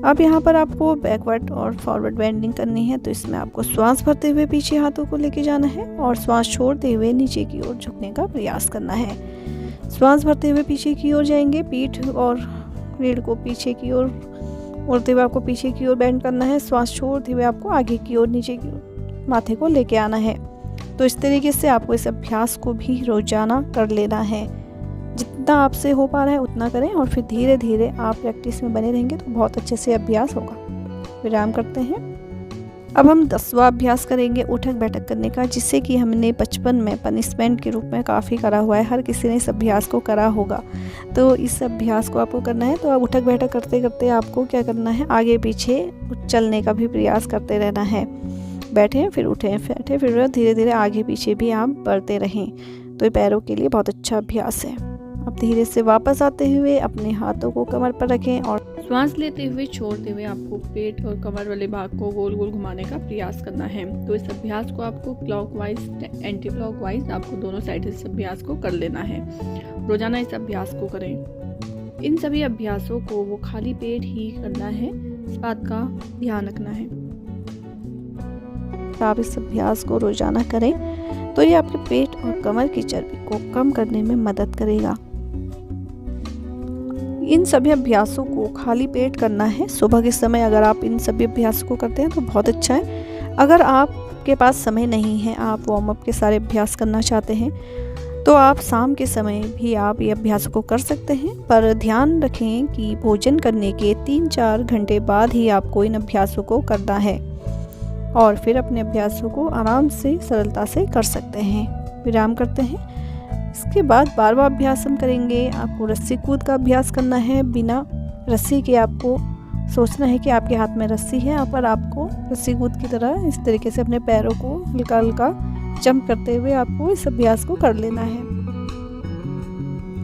अब यहाँ पर आपको बैकवर्ड और फॉरवर्ड बेंडिंग करनी है, तो इसमें आपको श्वास भरते हुए पीछे हाथों को लेके जाना है और श्वास छोड़ते हुए नीचे की ओर झुकने का प्रयास करना है। श्वास भरते हुए पीछे की ओर जाएंगे, पीठ और रीढ़ को पीछे की ओर मोड़ते हुए आपको पीछे की ओर बेंड करना है। श्वास छोड़ते हुए आपको आगे की ओर नीचे की ओर माथे को लेके आना है। तो इस तरीके से आपको इस अभ्यास को भी रोजाना कर लेना है। जितना आपसे हो पा रहा है उतना करें और फिर धीरे धीरे आप प्रैक्टिस में बने रहेंगे तो बहुत अच्छे से अभ्यास होगा। विराम करते हैं। अब हम 10वां अभ्यास करेंगे उठक बैठक करने का, जिससे कि हमने बचपन में पनिशमेंट के रूप में काफ़ी करा हुआ है। हर किसी ने इस अभ्यास को करा होगा, तो इस अभ्यास को आपको करना है। तो अब उठक बैठक करते करते आपको क्या करना है, आगे पीछे चलने का भी प्रयास करते रहना है। बैठें फिर उठें, बैठें फिर धीरे धीरे आगे पीछे भी आप बढ़ते रहें। तो ये पैरों के लिए बहुत अच्छा अभ्यास है। अब धीरे से वापस आते हुए अपने हाथों को कमर पर रखें और श्वास लेते हुए छोड़ते हुए आपको पेट और कमर वाले भाग को गोल गोल घुमाने का प्रयास करना है। तो इस अभ्यास को आपको क्लॉकवाइज एंटी क्लॉकवाइज आपको दोनों साइड इस अभ्यास को कर लेना है। रोजाना इस अभ्यास को करें। इन सभी अभ्यासों को वो खाली पेट ही करना है, इस बात का ध्यान रखना है। आप इस अभ्यास को रोजाना करें तो ये आपके पेट और कमर की चर्बी को कम करने में मदद करेगा। इन सभी अभ्यासों को खाली पेट करना है। सुबह के समय अगर आप इन सभी अभ्यासों को करते हैं तो बहुत अच्छा है। अगर आपके पास समय नहीं है, आप वार्म अप के सारे अभ्यास करना चाहते हैं, तो आप शाम के समय भी आप ये अभ्यास को कर सकते हैं। पर ध्यान रखें कि भोजन करने के 3-4 घंटे बाद ही आपको इन अभ्यासों को करना है और फिर अपने अभ्यासों को आराम से सरलता से कर सकते हैं। विराम करते हैं। इसके बाद 12वां अभ्यास हम करेंगे। आपको रस्सी कूद का अभ्यास करना है। बिना रस्सी के आपको सोचना है कि आपके हाथ में रस्सी है, पर आपको रस्सी कूद की तरह इस तरीके से अपने पैरों को हल्का हल्का जंप करते हुए आपको इस अभ्यास को कर लेना है।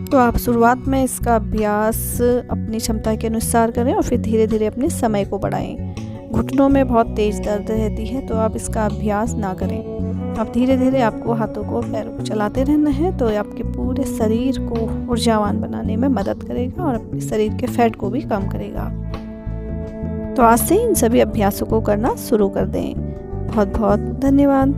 तो आप शुरुआत में इसका अभ्यास अपनी क्षमता के अनुसार करें और फिर धीरे धीरे अपने समय को बढ़ाएं। घुटनों में बहुत तेज दर्द रहती है, तो आप इसका अभ्यास ना करें। अब धीरे धीरे आपको हाथों को पैरों को चलाते रहना है, तो आपके पूरे शरीर को ऊर्जावान बनाने में मदद करेगा और अपने शरीर के फैट को भी कम करेगा। तो आज से इन सभी अभ्यासों को करना शुरू कर दें। बहुत बहुत धन्यवाद।